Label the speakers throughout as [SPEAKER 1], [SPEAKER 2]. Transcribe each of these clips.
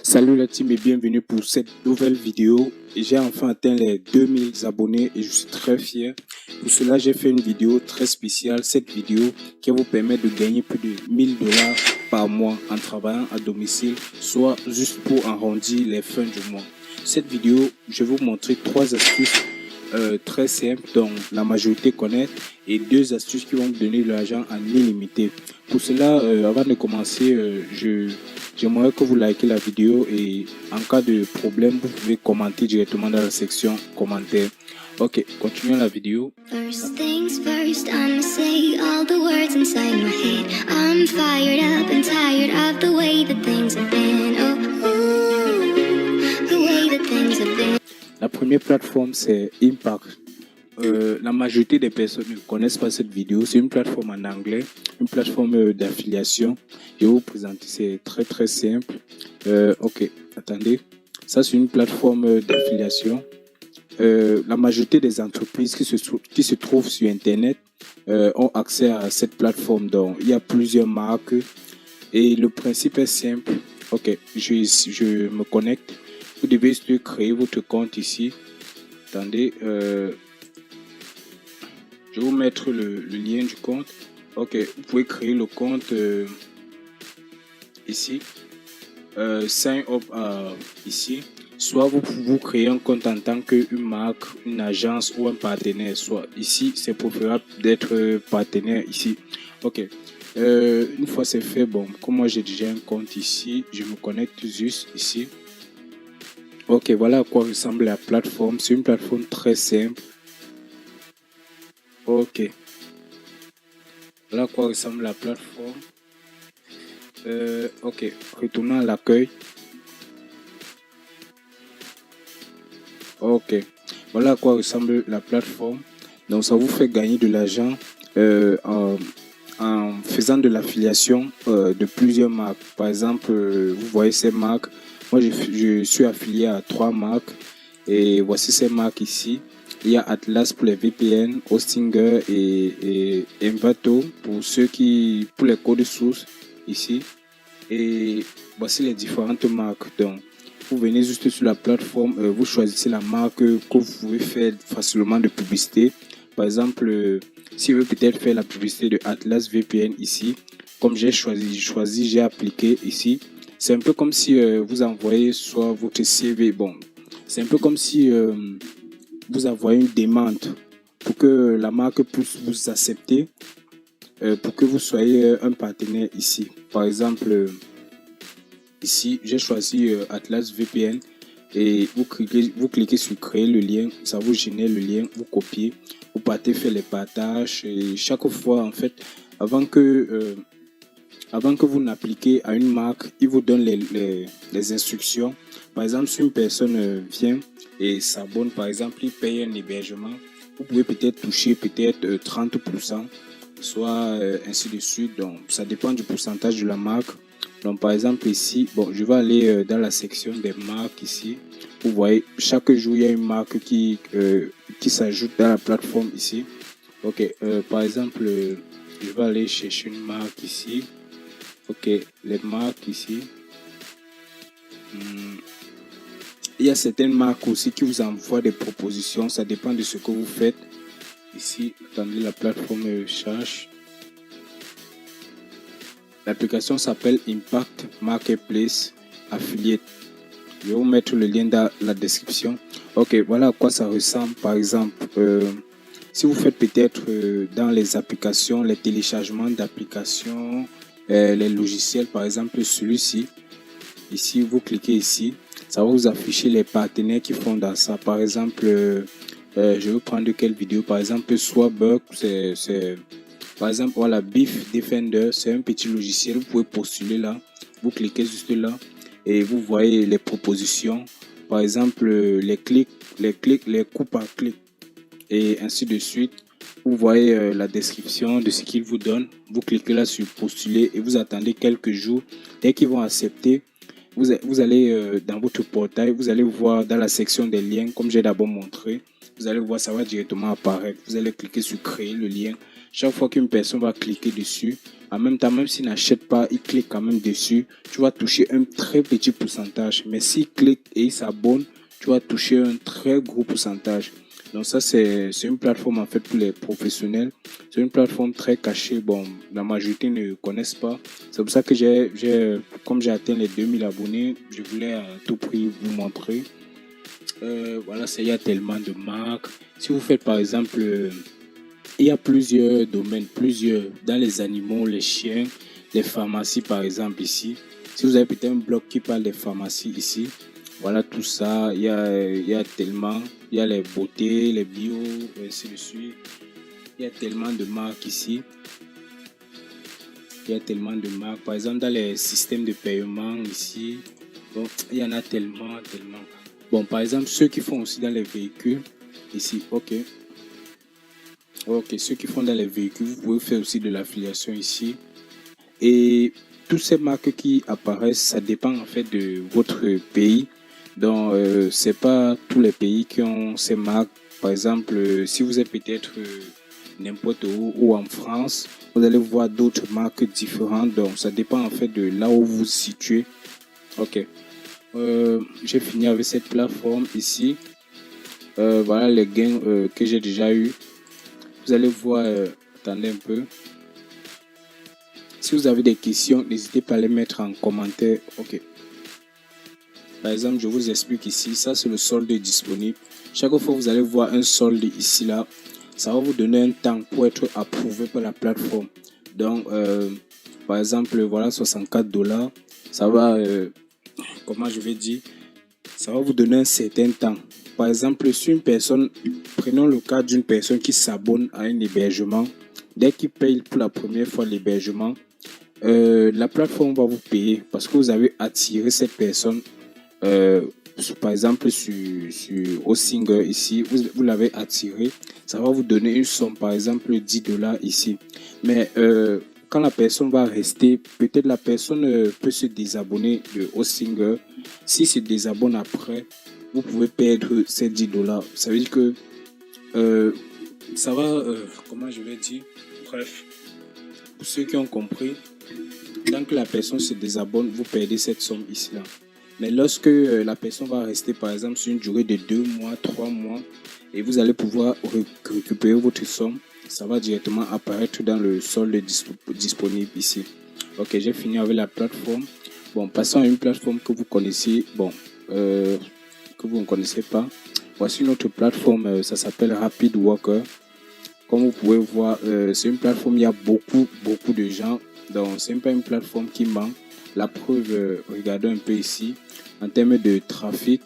[SPEAKER 1] Salut la team et bienvenue pour cette nouvelle vidéo. J'ai enfin atteint les 2000 abonnés et je suis très fier. Pour cela, j'ai fait une vidéo très spéciale. Cette vidéo qui vous permet de gagner plus de 1000 $ par mois en travaillant à domicile, soit juste pour arrondir les fins du mois. Cette vidéo, je vais vous montrer 3 astuces très simples dont la majorité connaît et 2 astuces qui vont vous donner de l'argent en illimité. Pour cela, avant de commencer, j'aimerais que vous likez la vidéo et en cas de problème, vous pouvez commenter directement dans la section commentaires. Ok, continuons la vidéo.
[SPEAKER 2] First things first, I'ma say all the words inside my head. I'm fired up and tired of the way that things have been. Oh, the way that things have been.
[SPEAKER 1] La première plateforme, c'est Impact. La majorité des personnes ne connaissent pas cette vidéo. C'est une plateforme en anglais, une plateforme d'affiliation. Je vais vous présenter, c'est très simple. Ok, attendez. Ça, c'est une plateforme d'affiliation. La majorité des entreprises qui se trouvent sur Internet ont accès à cette plateforme. Donc, il y a plusieurs marques et le principe est simple. Ok, je me connecte. Vous devez créer votre compte ici. Attendez, je vais vous mettre le lien du compte. Ok, vous pouvez créer le compte ici. Sign up ici. Soit vous créez un compte en tant qu'une marque, une agence ou un partenaire. Soit ici, c'est préférable d'être partenaire ici. Ok. Une fois c'est fait, bon, comme moi j'ai déjà un compte ici, je me connecte juste ici. Ok, voilà à quoi ressemble la plateforme. C'est une plateforme très simple. Ok. Voilà à quoi ressemble la plateforme. Ok, retournons à l'accueil. Ok, voilà à quoi ressemble la plateforme. Donc ça vous fait gagner de l'argent en faisant de l'affiliation de plusieurs marques. Par exemple, vous voyez ces marques. Moi, je suis affilié à 3 marques et voici ces marques ici. Il y a Atlas pour les VPN, Hostinger et Envato pour les codes sources ici. Et voici les différentes marques. Donc, vous venez juste sur la plateforme, vous choisissez la marque que vous pouvez faire facilement de publicité. Par exemple, si vous voulez peut-être faire la publicité de Atlas VPN ici, comme j'ai choisi, j'ai appliqué ici. C'est un peu comme si vous envoyez soit votre CV. Bon, c'est un peu comme si vous envoyez une demande pour que la marque puisse vous accepter, pour que vous soyez un partenaire ici. Par exemple, ici, j'ai choisi Atlas VPN et vous cliquez sur créer le lien, ça vous génère le lien, vous copiez, vous partez faire les partages et chaque fois en fait, avant que vous n'appliquez à une marque, il vous donne les instructions. Par exemple, si une personne vient et s'abonne, par exemple, il paye un hébergement, vous pouvez peut-être toucher peut-être 30%, soit ainsi de suite. Donc, ça dépend du pourcentage de la marque. Donc, par exemple, ici, bon, je vais aller dans la section des marques ici. Vous voyez, chaque jour, il y a une marque qui s'ajoute dans la plateforme ici. Ok, par exemple, je vais aller chercher une marque ici. Ok, les marques ici. Il y a certaines marques aussi qui vous envoient des propositions. Ça dépend de ce que vous faites. Ici, attendez, la plateforme cherche. L'application s'appelle Impact Marketplace Affiliate. Je vais vous mettre le lien dans la description. Ok, voilà à quoi ça ressemble. Par exemple, si vous faites peut-être dans les applications, les téléchargements d'applications, les logiciels, par exemple celui-ci. Ici, vous cliquez ici. Ça va vous afficher les partenaires qui font dans ça. Par exemple, je vais prendre quelle vidéo. Par exemple, Swabug, par exemple, voilà, Beef Defender, c'est un petit logiciel. Vous pouvez postuler là. Vous cliquez juste là et vous voyez les propositions. Par exemple, les coûts par clic et ainsi de suite. Vous voyez la description de ce qu'ils vous donnent. Vous cliquez là sur postuler et vous attendez quelques jours. Dès qu'ils vont accepter, vous allez dans votre portail, vous allez voir dans la section des liens, comme j'ai d'abord montré. Vous allez voir, ça va directement apparaître. Vous allez cliquer sur créer le lien. Chaque fois qu'une personne va cliquer dessus, en même temps, même s'il n'achète pas, il clique quand même dessus, tu vas toucher un très petit pourcentage. Mais s'il clique et il s'abonne, tu vas toucher un très gros pourcentage. Donc ça, c'est une plateforme en fait pour les professionnels. C'est une plateforme très cachée. Bon, la majorité ne connaissent pas. C'est pour ça que comme j'ai atteint les 2000 abonnés, je voulais à tout prix vous montrer. Voilà, il y a tellement de marques. Si vous faites par exemple, il y a plusieurs domaines, dans les animaux, les chiens, les pharmacies par exemple ici. Si vous avez peut-être un blog qui parle des pharmacies ici, voilà tout ça, il y a tellement, il y a les beautés, les bio, ainsi de suite. Il y a tellement de marques ici. Il y a tellement de marques. Par exemple, dans les systèmes de paiement ici, bon, il y en a tellement. Bon, par exemple, ceux qui font aussi dans les véhicules, ici, ok, ceux qui font dans les véhicules, vous pouvez faire aussi de l'affiliation ici. Et toutes ces marques qui apparaissent, ça dépend en fait de votre pays. Donc, c'est pas tous les pays qui ont ces marques. Par exemple, si vous êtes peut-être n'importe où ou en France, vous allez voir d'autres marques différentes. Donc, ça dépend en fait de là où vous vous situez. Ok. J'ai fini avec cette plateforme ici. Voilà les gains que j'ai déjà eu. Vous allez voir, attendez un peu. Si vous avez des questions, n'hésitez pas à les mettre en commentaire. Ok. Par exemple, je vous explique ici. Ça, c'est le solde disponible. Chaque fois que vous allez voir un solde ici, là, ça va vous donner un temps pour être approuvé par la plateforme. Donc, par exemple, voilà, $64. Ça va, comment je vais dire, ça va vous donner un certain temps. Par exemple, si une personne, prenons le cas d'une personne qui s'abonne à un hébergement, dès qu'il paye pour la première fois l'hébergement, la plateforme va vous payer parce que vous avez attiré cette personne. Par exemple, au Singer ici, vous l'avez attiré, ça va vous donner une somme, par exemple $10 ici. Mais quand la personne va rester, peut-être la personne peut se désabonner de Singer. Si se désabonne après, vous pouvez perdre ces $10. Ça veut dire que ça va, comment je vais dire, bref, pour ceux qui ont compris, tant que la personne se désabonne, vous perdez cette somme ici là. Mais lorsque la personne va rester par exemple sur une durée de 2 mois, 3 mois, et vous allez pouvoir récupérer votre somme, ça va directement apparaître dans le solde disponible ici. Ok, j'ai fini avec la plateforme. Bon, passons à une plateforme que vous connaissez, bon, que vous ne connaissez pas. Voici notre plateforme, ça s'appelle Rapid Worker. Comme vous pouvez voir, c'est une plateforme, il y a beaucoup de gens. Donc, c'est pas une plateforme qui manque. La preuve, regardez un peu ici. En termes de trafic,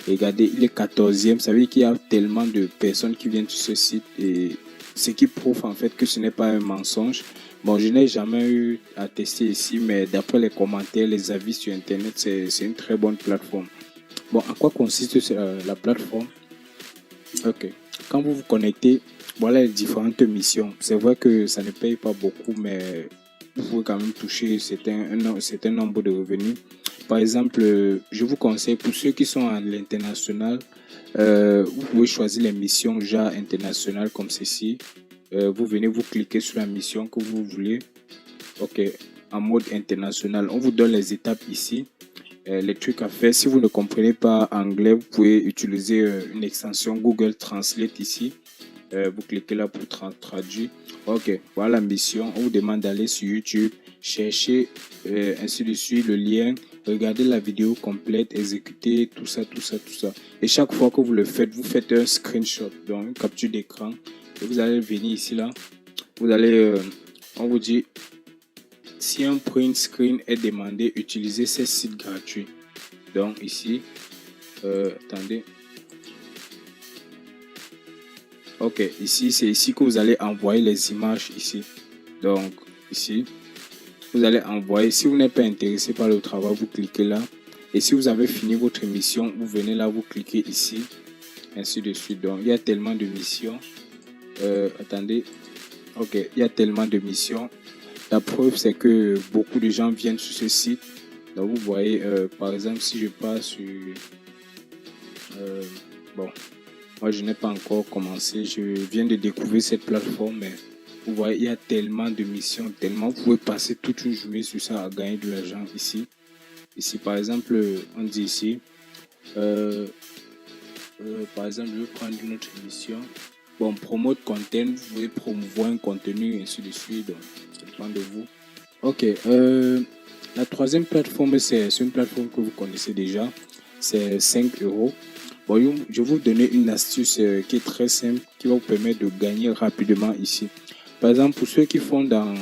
[SPEAKER 1] regardez, il est 14e. Ça veut dire qu'il y a tellement de personnes qui viennent sur ce site. Et ce qui prouve en fait que ce n'est pas un mensonge. Bon, je n'ai jamais eu à tester ici, mais d'après les commentaires, les avis sur Internet, c'est une très bonne plateforme. Bon, à quoi consiste la plateforme? Ok. Quand vous vous connectez, voilà les différentes missions. C'est vrai que ça ne paye pas beaucoup, mais vous pouvez quand même toucher un certain nombre de revenus. Par exemple, je vous conseille pour ceux qui sont à l'international, vous pouvez choisir les missions genre internationales comme ceci. Vous venez, vous cliquez sur la mission que vous voulez. Ok, en mode international, on vous donne les étapes ici. Les trucs à faire. Si vous ne comprenez pas anglais, vous pouvez utiliser une extension Google Translate ici. Vous cliquez là pour traduire. Ok, voilà la mission. On vous demande d'aller sur YouTube, chercher ainsi de suite le lien, regarder la vidéo complète, exécuter tout ça. Et chaque fois que vous le faites, vous faites un screenshot, donc une capture d'écran. Et vous allez venir ici là. Vous allez, on vous dit, si un print screen est demandé, utilisez ces sites gratuits. Donc ici, attendez. Ok, ici, c'est ici que vous allez envoyer les images ici. Donc ici, vous allez envoyer. Si vous n'êtes pas intéressé par le travail, vous cliquez là. Et si vous avez fini votre mission, vous venez là, vous cliquez ici. Ainsi de suite. Donc il y a tellement de missions. Attendez. Ok, il y a tellement de missions. La preuve, c'est que beaucoup de gens viennent sur ce site. Donc, vous voyez, par exemple, si je passe sur... bon, moi, je n'ai pas encore commencé. Je viens de découvrir cette plateforme, mais Vous voyez, il y a tellement de missions, tellement. Vous pouvez passer toute une journée sur ça à gagner de l'argent ici. Ici, par exemple, on dit ici, par exemple, je vais prendre une autre mission. Bon, promote content, vous pouvez promouvoir un contenu, ainsi de suite. Donc, ça dépend de vous. Ok, la troisième plateforme, c'est une plateforme que vous connaissez déjà. C'est 5 euros. Bon, je vais vous donner une astuce qui est très simple, qui va vous permettre de gagner rapidement ici. Par exemple, pour ceux qui font dans...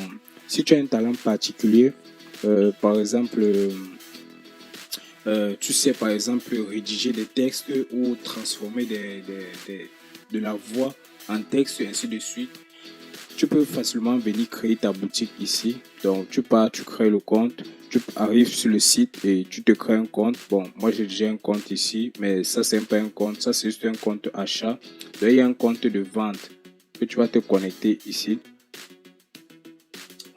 [SPEAKER 1] Si tu as un talent particulier, par exemple, tu sais, par exemple, rédiger des textes ou transformer de la voix en texte, et ainsi de suite, tu peux facilement venir créer ta boutique ici. Donc, tu pars, tu crées le compte, tu arrives sur le site et tu te crées un compte. Bon, moi, j'ai déjà un compte ici, mais ça, c'est pas un compte. Ça, c'est juste un compte achat. Donc, il y a un compte de vente que tu vas te connecter ici.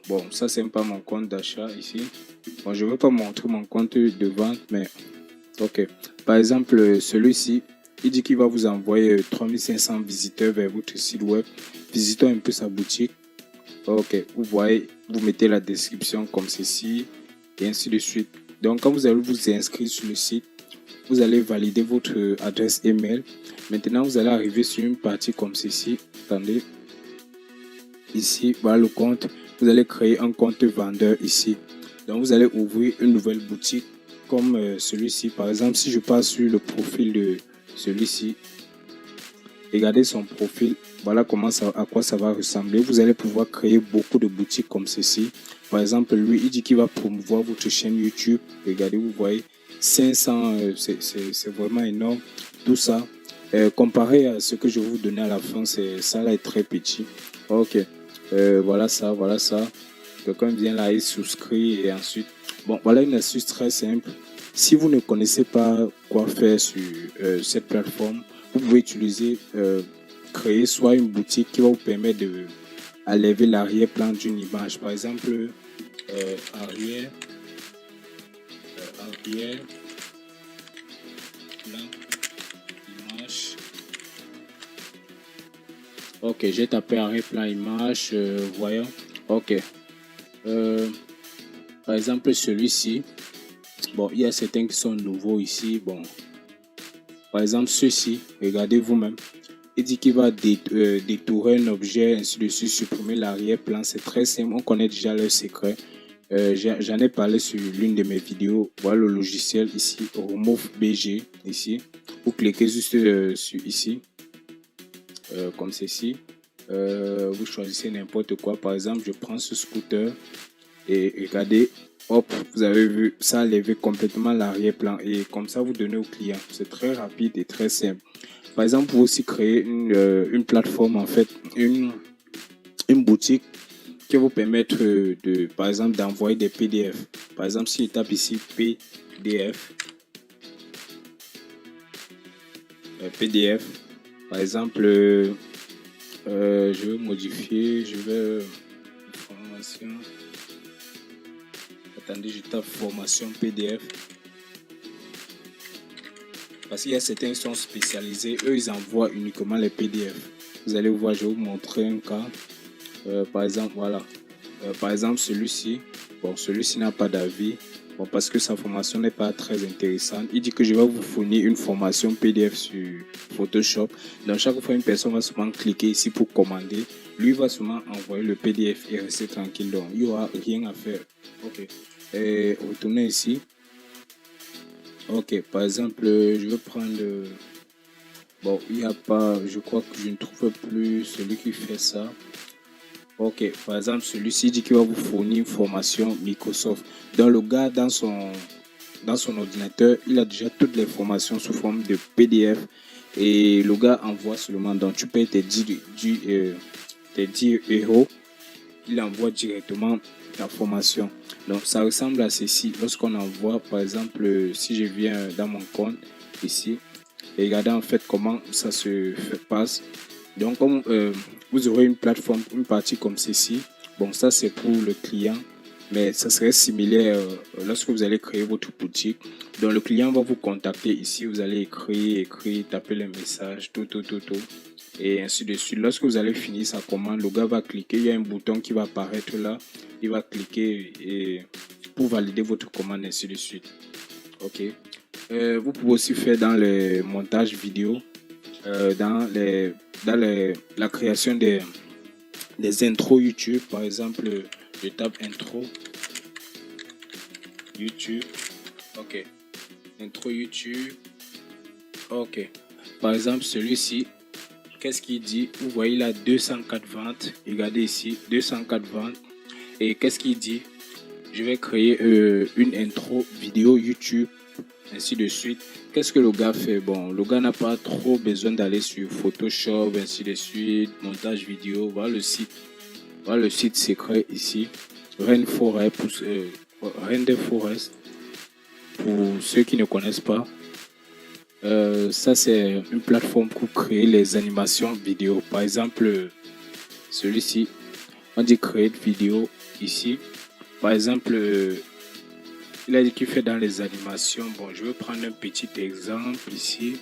[SPEAKER 1] Bon, ça, c'est pas mon compte d'achat ici. Bon, je ne veux pas montrer mon compte de vente, mais ok. Par exemple, celui-ci, il dit qu'il va vous envoyer 3500 visiteurs vers votre site web. Visitons un peu sa boutique. Ok, vous voyez, vous mettez la description comme ceci et ainsi de suite. Donc, quand vous allez vous inscrire sur le site, vous allez valider votre adresse email. Maintenant, vous allez arriver sur une partie comme ceci. Attendez. Ici, voilà le compte. Vous allez créer un compte vendeur ici. Donc, vous allez ouvrir une nouvelle boutique comme celui-ci. Par exemple, si je passe sur le profil de celui-ci, regardez son profil. Voilà à quoi ça va ressembler. Vous allez pouvoir créer beaucoup de boutiques comme ceci. Par exemple, lui, il dit qu'il va promouvoir votre chaîne YouTube. Regardez, vous voyez, 500, c'est vraiment énorme. Tout ça, comparé à ce que je vais vous donner à la fin, ça là est très petit. Ok, voilà ça, voilà ça. Quelqu'un vient là, il souscrit et ensuite... Bon, voilà une astuce très simple. Si vous ne connaissez pas quoi faire sur cette plateforme, vous pouvez utiliser, créer soit une boutique qui va vous permettre de enlever l'arrière-plan d'une image. Par exemple, arrière, plan, image. Ok, j'ai tapé arrière-plan, image, voyons. Ok. Par exemple, celui-ci. Bon, il y a certains qui sont nouveaux ici. Bon, par exemple, ceci, regardez vous-même. Il dit qu'il va détourer un objet, ainsi de suite, supprimer l'arrière-plan. C'est très simple, on connaît déjà le secret. J'en ai parlé sur l'une de mes vidéos. Voilà le logiciel ici, Remove BG, ici. Vous cliquez juste sur ici, comme ceci. Vous choisissez n'importe quoi. Par exemple, je prends ce scooter et regardez, hop, vous avez vu, ça a levé complètement l'arrière-plan et comme ça vous donnez au client. C'est très rapide et très simple. Par exemple, vous pouvez aussi créer une plateforme, en fait, une boutique qui va vous permettre de, par exemple, d'envoyer des PDF. Par exemple, si je tape ici PDF, par exemple, je vais modifier, je vais formation. Attendez, je tape formation PDF. Parce qu'il y a certains qui sont spécialisés, eux ils envoient uniquement les PDF. Vous allez voir, je vais vous montrer un cas. Par exemple, voilà. Par exemple, celui-ci. Bon, celui-ci n'a pas d'avis. Bon, parce que sa formation n'est pas très intéressante. Il dit que je vais vous fournir une formation PDF sur Photoshop. Donc, chaque fois, une personne va seulement cliquer ici pour commander. Lui va seulement envoyer le PDF et rester tranquille. Donc, il n'y aura rien à faire. Ok. Et retournez ici. Ok, par exemple, je vais prendre... Bon, il n'y a pas... Je crois que je ne trouve plus celui qui fait ça. Ok, par exemple, celui-ci dit qu'il va vous fournir une formation Microsoft. Donc, le gars, dans son ordinateur, il a déjà toutes les formations sous forme de PDF. Et le gars envoie seulement. Donc, tu payes tes 10 euros. Il envoie directement la formation. Donc, ça ressemble à ceci. Lorsqu'on envoie, par exemple, si je viens dans mon compte ici, et regardez en fait comment ça se passe. Donc, comme vous aurez une plateforme, une partie comme ceci, bon, ça c'est pour le client, mais ça serait similaire lorsque vous allez créer votre boutique. Donc, le client va vous contacter ici, vous allez écrire, taper les messages, tout. et ainsi de suite. Lorsque vous allez finir sa commande, le gars va cliquer, il y a un bouton qui va apparaître là, il va cliquer et pour valider votre commande, ainsi de suite. Ok. Vous pouvez aussi faire dans les montages vidéo, dans la création des intros YouTube. Par exemple, je tape intro YouTube. Ok. Intro YouTube. Ok. Par exemple, celui-ci, qu'est-ce qu'il dit? Vous voyez là, 204 ventes. Regardez ici, 204 ventes. Et qu'est-ce qu'il dit? Je vais créer une intro vidéo YouTube, ainsi de suite. Qu'est-ce que le gars fait? Bon, le gars n'a pas trop besoin d'aller sur Photoshop, ainsi de suite, montage vidéo. Voilà le site. Voilà le site secret ici. Rainforest pour ceux qui ne connaissent pas. Ça, c'est une plateforme pour créer les animations vidéo. Par exemple, celui-ci, on dit créer vidéo ici. Par exemple, il a dit qu'il fait dans les animations. Bon, je vais prendre un petit exemple ici.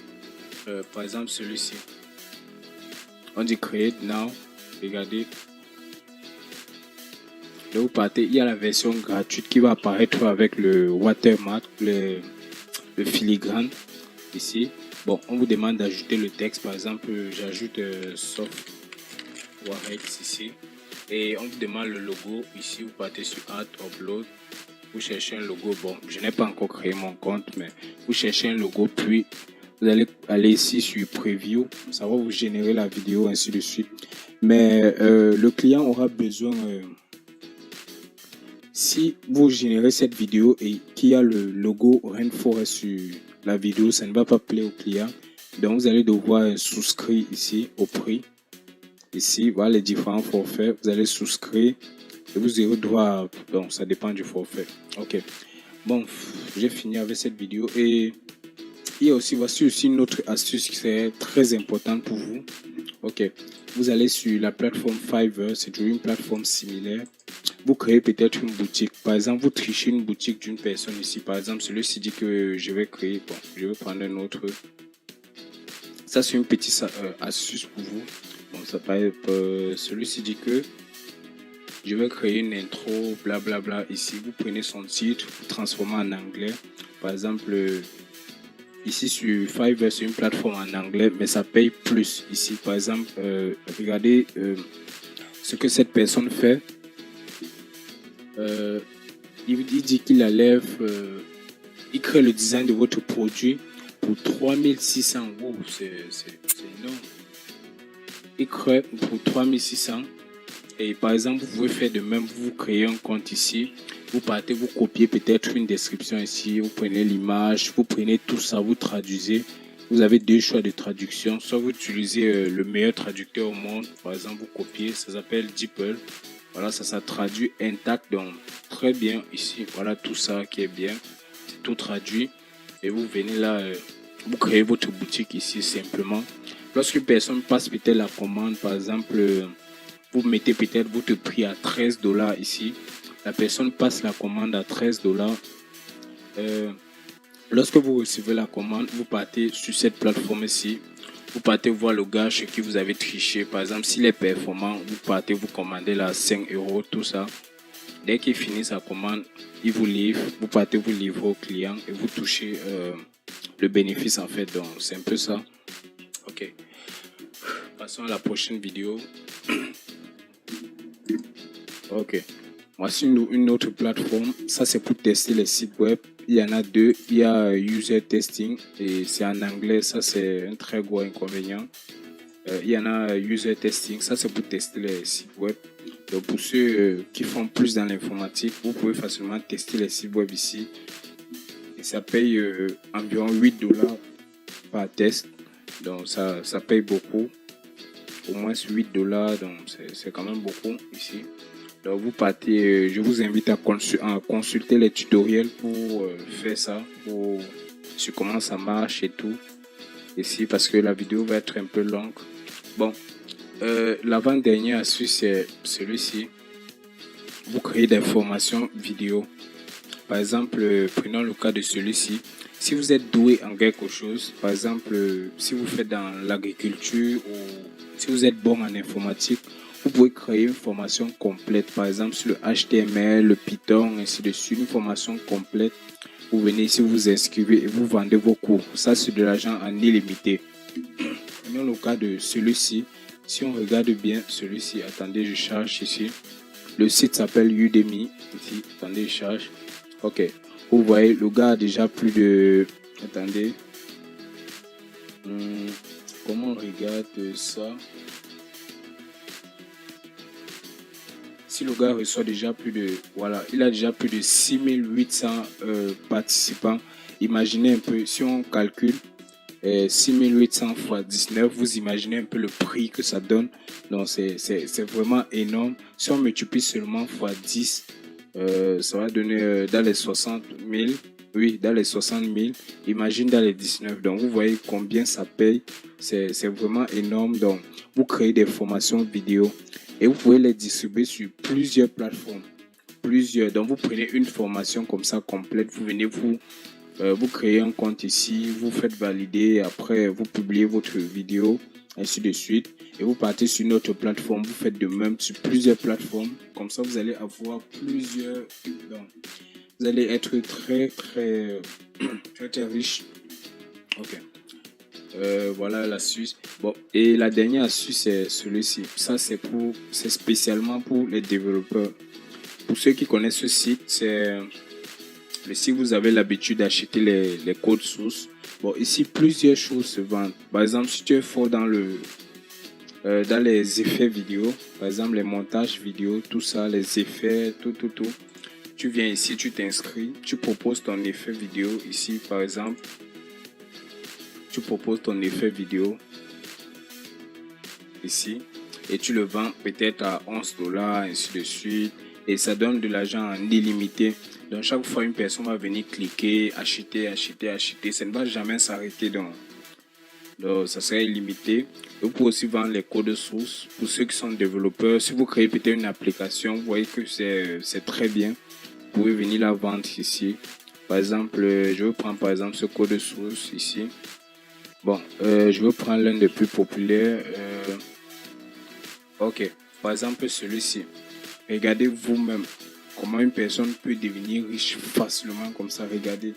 [SPEAKER 1] Par exemple, celui-ci. On dit create now. Regardez. Là, vous partez. Il y a la version gratuite qui va apparaître avec le watermark, le filigrane ici. Bon, on vous demande d'ajouter le texte. Par exemple, j'ajoute soft Warex ici. Et on vous demande le logo. Ici, vous partez sur Add, Upload. Vous cherchez un logo. Bon, je n'ai pas encore créé mon compte, mais vous cherchez un logo. Puis, vous allez aller ici sur Preview. Ça va vous générer la vidéo, ainsi de suite. Mais le client aura besoin... si vous générez cette vidéo et qu'il y a le logo Rainforest sur la vidéo, ça ne va pas plaire au client. Donc, vous allez devoir souscrire ici au prix. Ici, voilà les différents forfaits. Vous allez souscrire et vous aurez droit. Donc, ça dépend du forfait. Ok. Bon, j'ai fini avec cette vidéo. Et il y a aussi, voici aussi une autre astuce qui est très importante pour vous. Ok. Vous allez sur la plateforme Fiverr. C'est toujours une plateforme similaire. Vous créez peut-être une boutique. Par exemple, vous trichez une boutique d'une personne ici. Par exemple, celui-ci dit que je vais créer. Bon, je vais prendre un autre. Ça, c'est une petite astuce pour vous. Bon, ça paraît, celui-ci dit que je vais créer une intro, blablabla. Ici, vous prenez son titre, vous transformez en anglais. Par exemple, ici sur Fiverr, c'est une plateforme en anglais, mais ça paye plus. Ici, par exemple, regardez ce que cette personne fait. Il dit qu'il enlève, il crée le design de votre produit pour 3600 €. C'est énorme. Il crée pour 3600. Et par exemple, vous pouvez faire de même. Vous créez un compte ici. Vous partez, vous copiez peut-être une description ici. Vous prenez l'image, vous prenez tout ça, vous traduisez. Vous avez deux choix de traduction. Soit vous utilisez le meilleur traducteur au monde. Par exemple, vous copiez. Ça s'appelle DeepL. Voilà, ça traduit intact. Donc, très bien ici. Voilà tout ça qui est bien. C'est tout traduit. Et vous venez là, vous créez votre boutique ici simplement. Lorsque personne passe peut-être la commande, par exemple, vous mettez peut-être votre prix à 13 $ ici. La personne passe la commande à 13 $. Lorsque vous recevez la commande, vous partez sur cette plateforme ici. Vous partez voir le gars chez qui vous avez triché. Par exemple, s'il est performant, vous partez vous commander là 5 €, tout ça. Dès qu'il finit sa commande, il vous livre. Vous partez vous livrer au client et vous touchez le bénéfice en fait. Donc, c'est un peu ça. Ok. Passons à la prochaine vidéo. Ok. Voici une autre plateforme. Ça, c'est pour tester les sites web. Il y en a deux. Il y a User Testing et c'est en anglais. Ça, c'est un très gros inconvénient. Il y en a User Testing. Ça, c'est pour tester les sites web. Donc, pour ceux qui font plus dans l'informatique, vous pouvez facilement tester les sites web ici. Et ça paye environ 8 $ par test. Donc, ça paye beaucoup. Au moins 8 $. Donc, c'est quand même beaucoup ici. Donc vous partez, je vous invite à consulter les tutoriels pour faire ça, sur comment ça marche et tout. Ici, parce que la vidéo va être un peu longue. Bon, l'avant-dernière astuce, c'est celui-ci. Vous créez des formations vidéo. Par exemple, prenons le cas de celui-ci. Si vous êtes doué en quelque chose, par exemple, si vous faites dans l'agriculture ou si vous êtes bon en informatique, vous pouvez créer une formation complète, par exemple sur le HTML, le Python, ainsi de suite, une formation complète. Vous venez ici, vous inscrivez et vous vendez vos cours. Ça, c'est de l'argent en illimité. Prenons le cas de celui-ci. Si on regarde bien celui-ci, attendez, je charge ici. Le site s'appelle Udemy. Ici, attendez, je charge. Ok. Vous voyez, le gars a déjà plus de... Attendez. Comment on regarde ça? Si le gars reçoit déjà plus de... Voilà, il a déjà plus de 6800 participants. Imaginez un peu, si on calcule 6800 fois 19, vous imaginez un peu le prix que ça donne. Donc, c'est vraiment énorme. Si on multiplie seulement fois 10, ça va donner dans les 60 000. Oui, dans les 60 000. Imagine dans les 19. Donc, vous voyez combien ça paye. C'est vraiment énorme. Donc, vous créez des formations vidéo et vous pouvez les distribuer sur plusieurs plateformes. Donc, vous prenez une formation comme ça complète. Vous venez, vous créez un compte ici. Vous faites valider. Après, vous publiez votre vidéo, ainsi de suite. Et vous partez sur une autre plateforme. Vous faites de même sur plusieurs plateformes. Comme ça, vous allez avoir plusieurs... Donc, vous allez être très riche. Ok. Voilà l'astuce. Bon, et la dernière astuce, c'est celui-ci. Ça, c'est spécialement pour les développeurs. Pour ceux qui connaissent ce site, c'est le site, vous avez l'habitude d'acheter les codes sources. Bon, ici, plusieurs choses se vendent. Par exemple, si tu es fort dans les effets vidéo, par exemple, les montages vidéo, tout ça, les effets, tout. Tu viens ici, tu t'inscris, tu proposes ton effet vidéo ici, par exemple. Tu proposes ton effet vidéo ici et tu le vends peut-être à 11 $, ainsi de suite. Et ça donne de l'argent en illimité. Donc, chaque fois, une personne va venir cliquer, acheter. Ça ne va jamais s'arrêter. Donc, ça sera illimité. Vous pouvez aussi vendre les codes sources. Pour ceux qui sont développeurs, si vous créez peut-être une application, vous voyez que c'est très bien. Vous pouvez venir la vendre ici. Par exemple, je vais prendre par exemple ce code source ici. Bon, je vais prendre l'un des plus populaires. Ok, par exemple celui-ci. Regardez vous-même comment une personne peut devenir riche facilement comme ça. Regardez.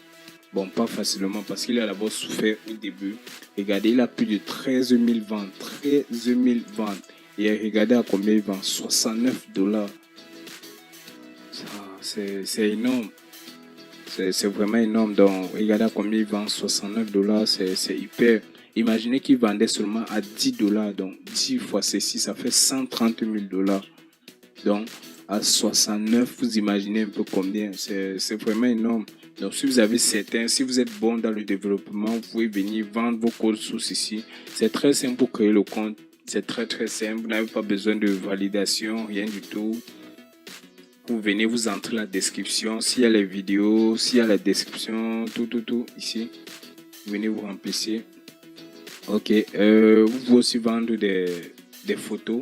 [SPEAKER 1] Bon, pas facilement parce qu'il a d'abord souffert au début. Regardez, il a plus de 13 000 ventes. 13 000 ventes. Et regardez à combien il vend. 69 $. C'est énorme. C'est vraiment énorme. Donc, regardez à combien il vend. 69 $. C'est hyper. Imaginez qu'il vendait seulement à 10 $. Donc, 10 fois ceci, ça fait 130 000 $. Donc, à 69, vous imaginez un peu combien. C'est vraiment énorme. Donc, si vous avez si vous êtes bon dans le développement, vous pouvez venir vendre vos codes sources ici. C'est très simple pour créer le compte. C'est très simple. Vous n'avez pas besoin de validation, rien du tout. Vous venez, vous entrez la description. S'il y a les vidéos, s'il y a la description, tout ici. Vous venez, vous remplissez. Ok. Vous pouvez aussi vendre des photos.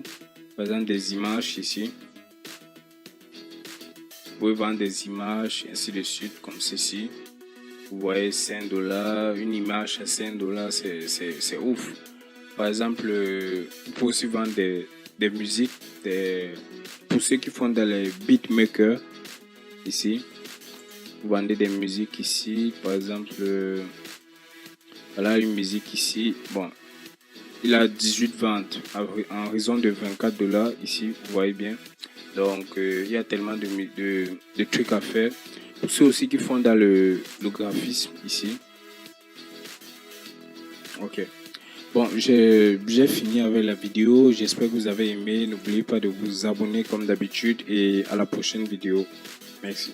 [SPEAKER 1] Par exemple, des images ici. Vous pouvez vendre des images, ainsi de suite, comme ceci. Vous voyez 5 $, une image à 5 $, c'est ouf. Par exemple, vous pouvez aussi vendre des musiques, pour ceux qui font dans les beatmakers, ici. Vous vendez des musiques ici, par exemple, voilà une musique ici. Bon, il a 18 ventes en raison de 24 $, ici, vous voyez bien. Donc, il y a tellement de trucs à faire. Pour ceux aussi qui font dans le graphisme ici. Ok. Bon, j'ai fini avec la vidéo. J'espère que vous avez aimé. N'oubliez pas de vous abonner comme d'habitude et à la prochaine vidéo. Merci.